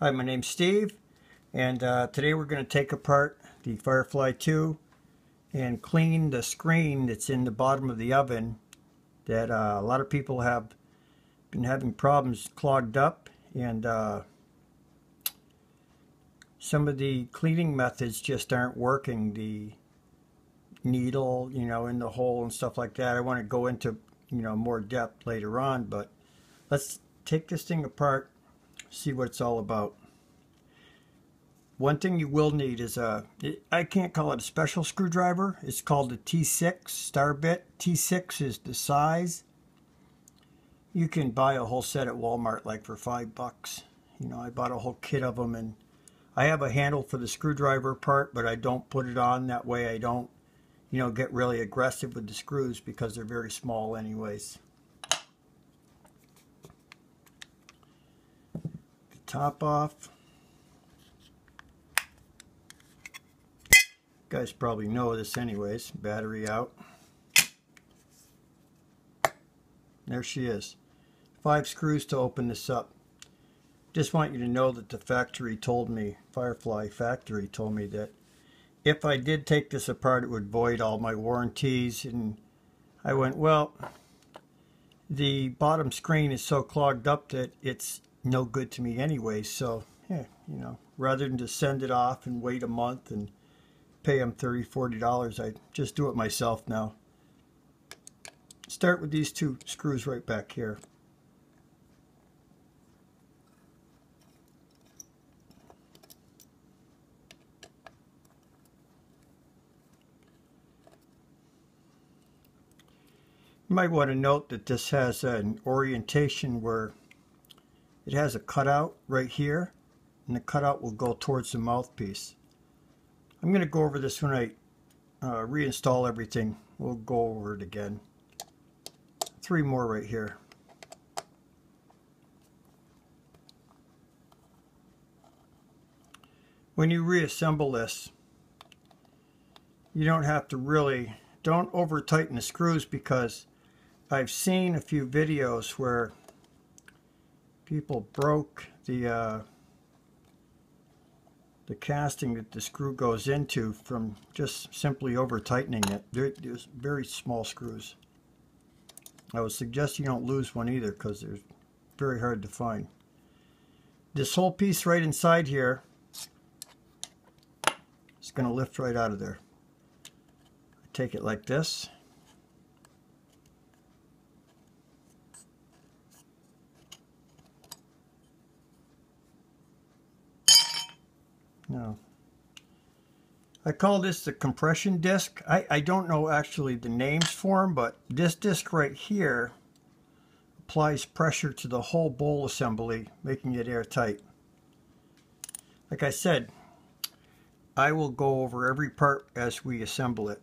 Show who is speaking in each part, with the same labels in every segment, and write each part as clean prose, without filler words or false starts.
Speaker 1: Hi, my name's Steve, and today we're going to take apart the Firefly 2 and clean the screen that's in the bottom of the oven that a lot of people have been having problems clogged up, and some of the cleaning methods just aren't working. The needle, in the hole and stuff like that. I want to go into, more depth later on, but let's take this thing apart, see what it's all about. One thing you will need is I can't call it a special screwdriver. It's called a T6 star bit. T6 is the size. You can buy a whole set at Walmart like for $5. I bought a whole kit of them, and I have a handle for the screwdriver part, but I don't put it on. That way I don't, get really aggressive with the screws because they're very small anyways. The top off. You guys probably know this anyways. Battery out. There she is. 5 screws to open this up. Just want you to know that the factory told me, Firefly factory told me, that if I did take this apart it would void all my warranties, and I went, well, the bottom screen is so clogged up that it's no good to me anyway, so yeah, rather than just send it off and wait a month and pay them $30–40, I just do it myself now. Start with these 2 screws right back here. You might want to note that this has an orientation where it has a cutout right here, and the cutout will go towards the mouthpiece. I'm going to go over this when I reinstall everything. We'll go over it again. 3 more right here. When you reassemble this, you don't have to don't over tighten the screws, because I've seen a few videos where people broke the casting that the screw goes into from just simply over tightening it. There's very small screws. I would suggest you don't lose one either, because they're very hard to find. This whole piece right inside here is going to lift right out of there. I take it like this. Now, I call this the compression disc. I don't know actually the names for them, but this disc right here applies pressure to the whole bowl assembly, making it airtight. Like I said, I will go over every part as we assemble it.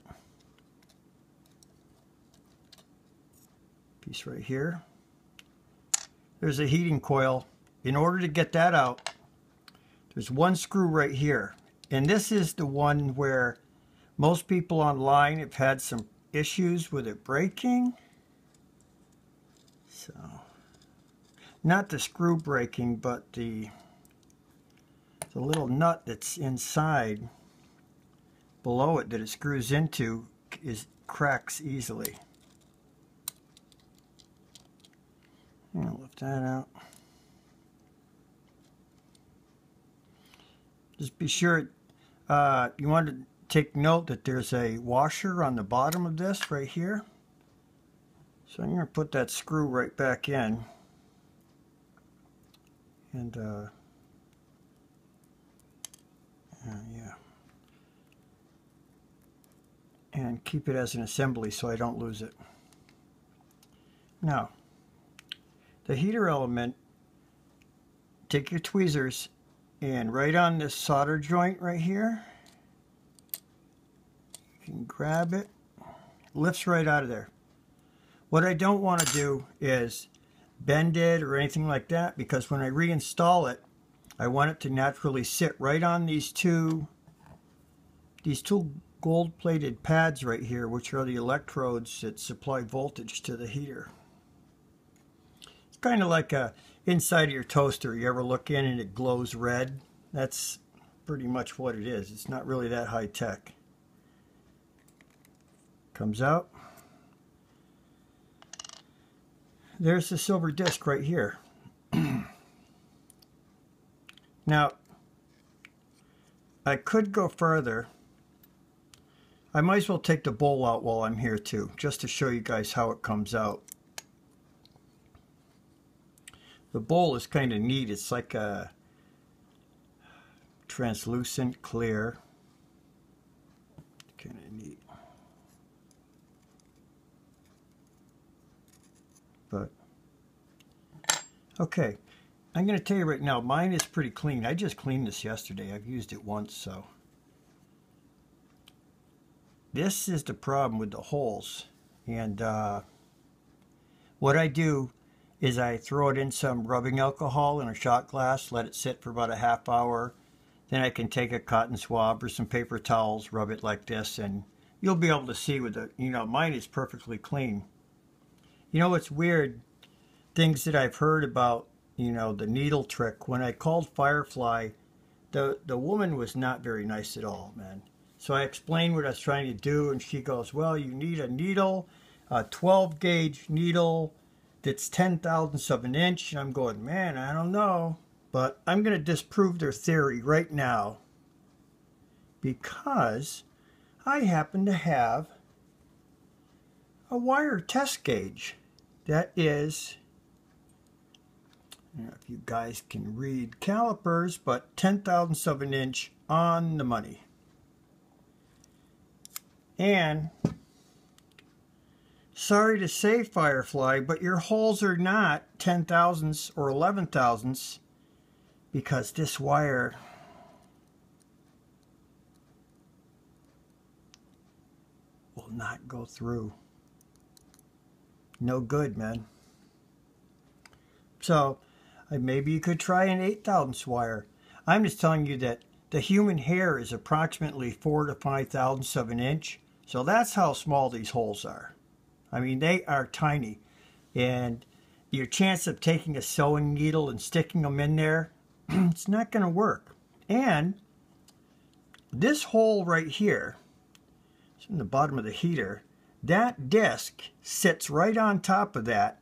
Speaker 1: Piece right here. There's a heating coil. In order to get that out, there's 1 screw right here, and this is the one where most people online have had some issues with it breaking. So, not the screw breaking, but the little nut that's inside below it that it screws into cracks easily. I'll lift that out. Just be sure you want to take note that there's a washer on the bottom of this right here. So I'm going to put that screw right back in, and yeah, and keep it as an assembly so I don't lose it. Now, the heater element, take your tweezers and right on this solder joint right here, you can grab it, lifts right out of there. What I don't want to do is bend it or anything like that, because when I reinstall it, I want it to naturally sit right on these two gold-plated pads right here, which are the electrodes that supply voltage to the heater. It's kind of like inside of your toaster. You ever look in and it glows red? That's pretty much what it is. It's not really that high tech. Comes out. There's the silver disc right here. Now, I could go further. I might as well take the bowl out while I'm here too, just to show you guys how it comes out. The bowl is kind of neat. It's like a translucent clear. Kind of neat. But, okay. I'm going to tell you right now, mine is pretty clean. I just cleaned this yesterday. I've used it once, so. This is the problem with the holes. And what I do is I throw it in some rubbing alcohol in a shot glass, let it sit for about a half hour. Then I can take a cotton swab or some paper towels, rub it like this, and you'll be able to see with the, you know, mine is perfectly clean. You know what's weird? Things that I've heard about, you know, the needle trick. When I called Firefly, the woman was not very nice at all, man. So I explained what I was trying to do, and she goes, well, you need a needle, a 12 gauge needle that's 10/1000ths of an inch. And I'm going, man, I don't know. But I'm going to disprove their theory right now because I happen to have a wire test gauge that is, I don't know if you guys can read calipers, but 10/1000ths of an inch on the money. And sorry to say, Firefly, but your holes are not 10/1000ths or 11/1000ths because this wire will not go through. No good, man. So maybe you could try an 8/1000ths wire. I'm just telling you that the human hair is approximately 4 to 5/1000ths of an inch. So that's how small these holes are. I mean, they are tiny. And your chance of taking a sewing needle and sticking them in there, it's not going to work. And this hole right here, it's in the bottom of the heater, that disc sits right on top of that.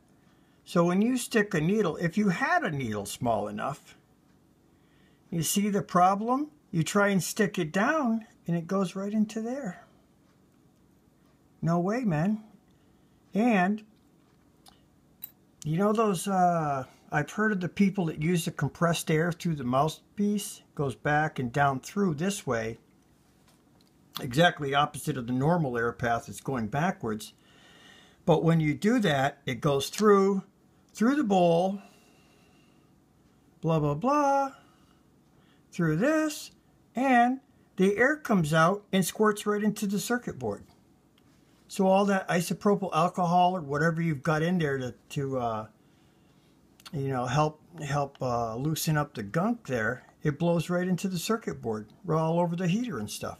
Speaker 1: So when you stick a needle, if you had a needle small enough, you see the problem? You try and stick it down and it goes right into there. No way, man. And you know those, I've heard of the people that use the compressed air through the mouthpiece, goes back and down through this way, exactly opposite of the normal air path that's going backwards. But when you do that, it goes through the bowl, blah, blah, blah, through this, and the air comes out and squirts right into the circuit board. So all that isopropyl alcohol or whatever you've got in there to you know, help loosen up the gunk there, it blows right into the circuit board, all over the heater and stuff.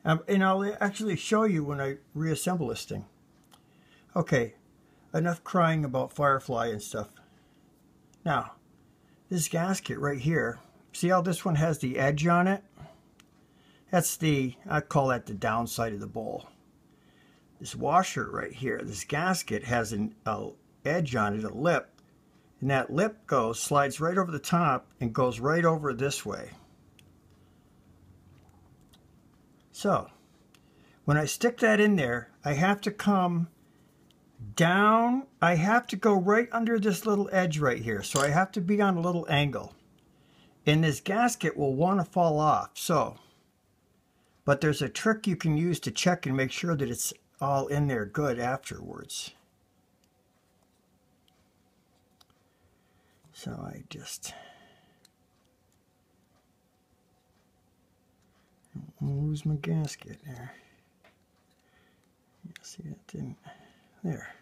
Speaker 1: And I'll actually show you when I reassemble this thing. Okay, enough crying about Firefly and stuff. Now, this gasket right here, see how this one has the edge on it? That's I call that the downside of the bowl. This washer right here, this gasket has an edge on it, a lip, and that lip slides right over the top and goes right over this way. So, when I stick that in there, I have to come down, I have to go right under this little edge right here, so I have to be on a little angle. And this gasket will want to fall off, so, but there's a trick you can use to check and make sure that it's all in there good afterwards. So I just don't lose my gasket there. See, that didn't, there.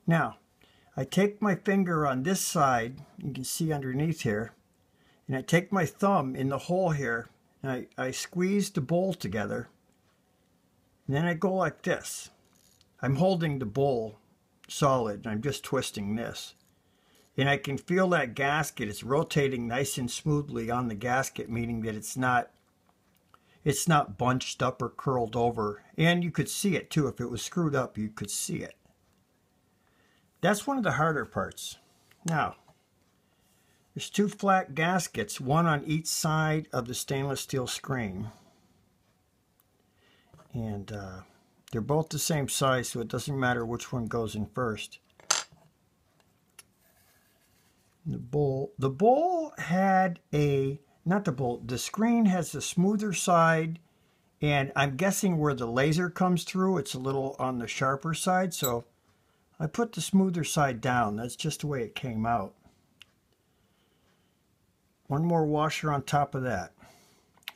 Speaker 1: Now, I take my finger on this side, you can see underneath here, and I take my thumb in the hole here, and I squeeze the bowl together. And then I go like this. I'm holding the bowl solid, and I'm just twisting this. And I can feel that gasket is rotating nice and smoothly on the gasket, meaning that it's not bunched up or curled over. And you could see it too. If it was screwed up, you could see it. That's one of the harder parts. Now, there's two flat gaskets, one on each side of the stainless steel screen. And they're both the same size, so it doesn't matter which one goes in first. The bowl had a, not the bowl, the screen has a smoother side, and I'm guessing where the laser comes through, it's a little on the sharper side, so I put the smoother side down. That's just the way it came out. One more washer on top of that.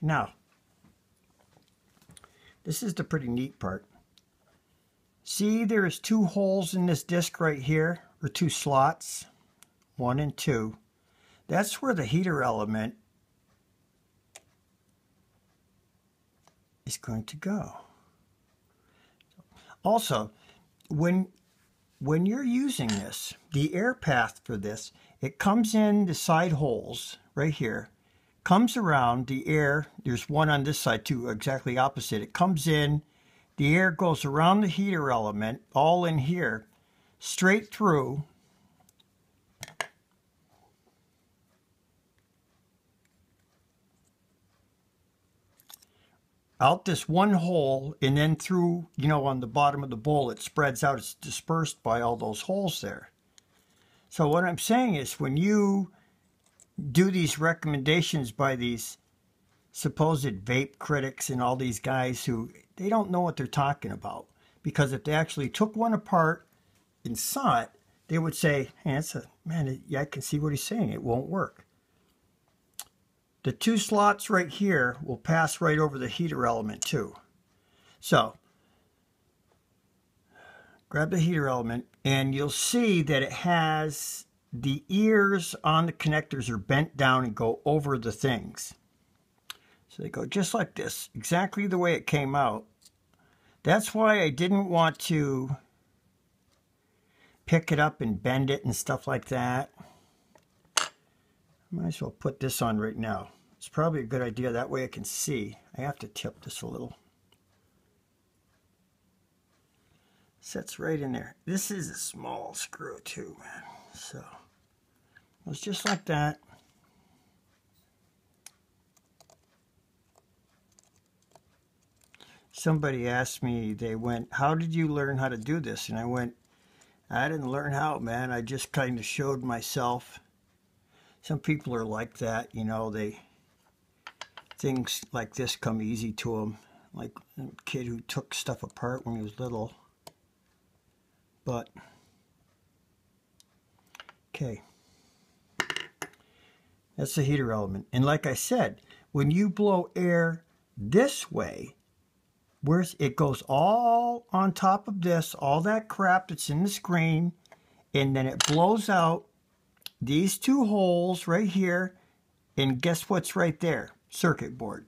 Speaker 1: Now, this is the pretty neat part. See, there's two holes in this disc right here, or two slots, 1 and 2. That's where the heater element is going to go. Also, when you're using this, the air path for this, it comes in the side holes right here, comes around the air. There's one on this side too, exactly opposite. It comes in, the air goes around the heater element, all in here, straight through. Out this one hole, and then through, you know, on the bottom of the bowl, it spreads out. It's dispersed by all those holes there. So what I'm saying is, when you do these recommendations by these supposed vape critics and all these guys who, they don't know what they're talking about. Because if they actually took one apart and saw it, they would say, hey, yeah, I can see what he's saying. It won't work. The two slots right here will pass right over the heater element too. So, grab the heater element, and you'll see that it has the ears on the connectors are bent down and go over the things. So they go just like this, exactly the way it came out. That's why I didn't want to pick it up and bend it and stuff like that. Might as well put this on right now. It's probably a good idea, that way I can see. I have to tip this a little. Sets right in there. This is a small screw too, man. So, it's just like that. Somebody asked me, they went, how did you learn how to do this? And I went, I didn't learn how, man. I just kind of showed myself. Some people are like that, you know, things like this come easy to them. Like a kid who took stuff apart when he was little. But, okay. That's the heater element. And like I said, when you blow air this way, where it goes all on top of this, all that crap that's in the screen, and then it blows out these two holes right here, and guess what's right there? Circuit board.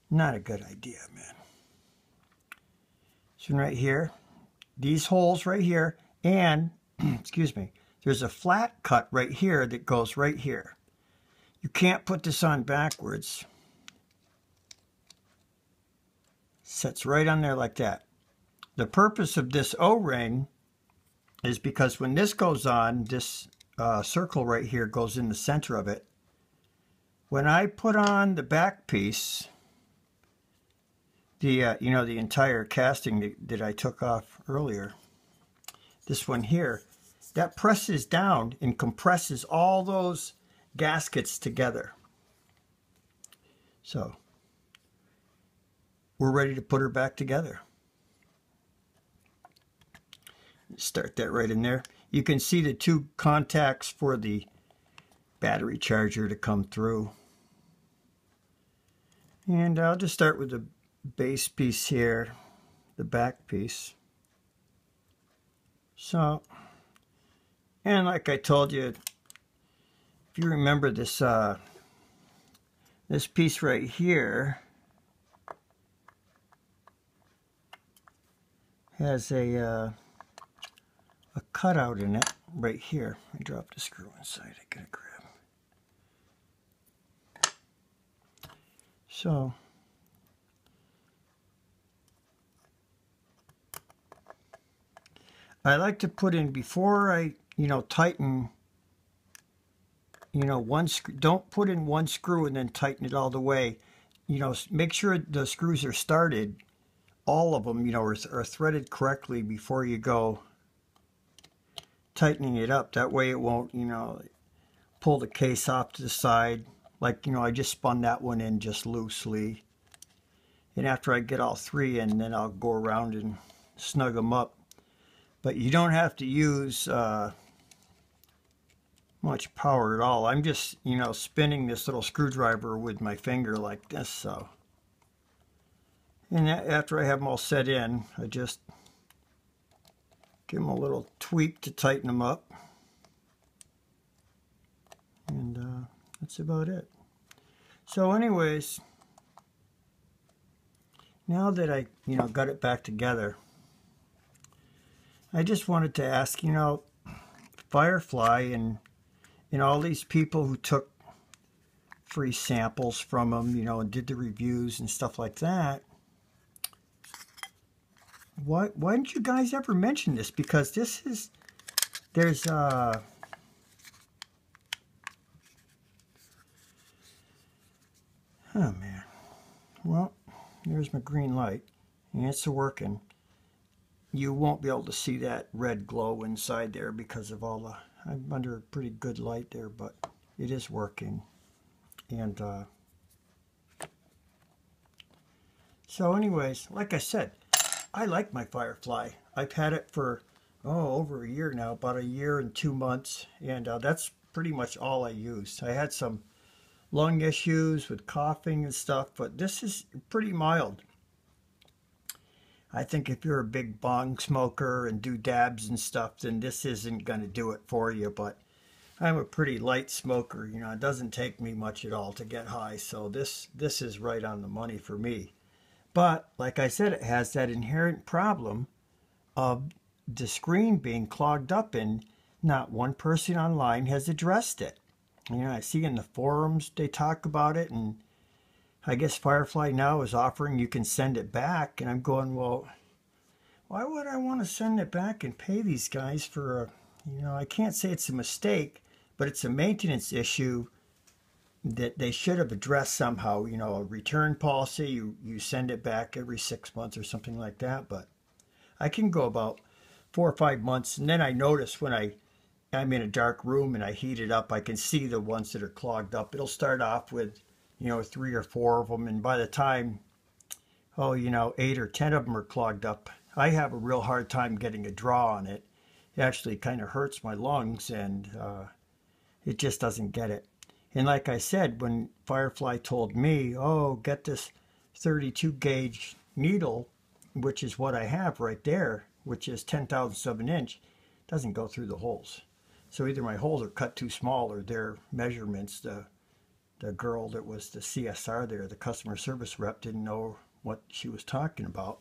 Speaker 1: Not a good idea, man. This one right here, these holes right here, and, excuse me, there's a flat cut right here that goes right here. You can't put this on backwards. Sets right on there like that. The purpose of this O-ring is because when this goes on, this circle right here goes in the center of it. When I put on the back piece, the you know, the entire casting that I took off earlier, this one here, that presses down and compresses all those gaskets together. So we're ready to put her back together. Start that right in there. You can see the two contacts for the battery charger to come through. And I'll just start with the base piece here, the back piece. So, and like I told you, if you remember this, this piece right here has a a cutout in it right here. I dropped a screw inside. I gotta grab. So I like to put in, before I, tighten, one screw. Don't put in one screw and then tighten it all the way. Make sure the screws are started, all of them, are threaded correctly before you go tightening it up. That way it won't, pull the case off to the side. Like, I just spun that one in just loosely. And after I get all three in, then I'll go around and snug them up. But you don't have to use much power at all. I'm just, spinning this little screwdriver with my finger like this, so. And after I have them all set in, I just give them a little tweak to tighten them up. And that's about it. So anyways, now that I, got it back together, I just wanted to ask, Firefly and all these people who took free samples from them, and did the reviews and stuff like that. Why didn't you guys ever mention this? Because there's oh man. Well, there's my green light, and it's working. You won't be able to see that red glow inside there because of all the, I'm under a pretty good light there, but it is working. And so anyways, like I said, I like my Firefly. I've had it for over a year now, about a year and 2 months, and that's pretty much all I used. I had some lung issues with coughing and stuff, but this is pretty mild. I think if you're a big bong smoker and do dabs and stuff, then this isn't going to do it for you. But I'm a pretty light smoker. It doesn't take me much at all to get high. So this is right on the money for me. But like I said, it has that inherent problem of the screen being clogged up, and not one person online has addressed it. I see in the forums they talk about it, and I guess Firefly now is offering you can send it back, and I'm going, well, why would I want to send it back and pay these guys for I can't say it's a mistake, but it's a maintenance issue that they should have addressed somehow. A return policy, you send it back every 6 months or something like that, but I can go about 4 or 5 months, and then I notice when I'm in a dark room and I heat it up, I can see the ones that are clogged up. It'll start off with 3 or 4 of them, and by the time 8 or 10 of them are clogged up, I have a real hard time getting a draw on it. It actually kind of hurts my lungs, and it just doesn't get it. And like I said, when Firefly told me, get this 32 gauge needle, which is what I have right there, which is 10,000ths of an inch, doesn't go through the holes. So either my holes are cut too small, or their measurements, the girl that was the CSR there, the customer service rep, didn't know what she was talking about.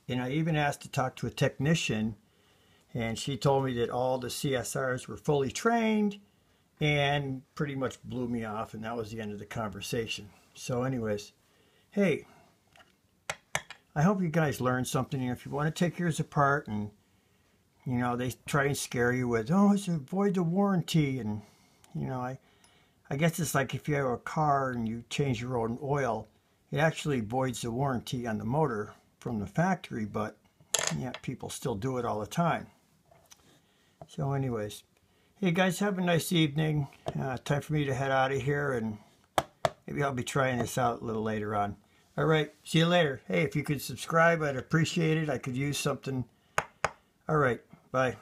Speaker 1: And I even asked to talk to a technician, and she told me that all the CSRs were fully trained, and pretty much blew me off, and that was the end of the conversation. So anyways, hey, I hope you guys learned something. If you want to take yours apart, and they try and scare you with, it's a void the warranty, and I guess it's like if you have a car and you change your own oil, it actually voids the warranty on the motor from the factory, but yeah, people still do it all the time. So anyways, hey guys, have a nice evening. Time for me to head out of here, and maybe I'll be trying this out a little later on. All right, see you later. Hey, if you could subscribe, I'd appreciate it. I could use something. All right, bye.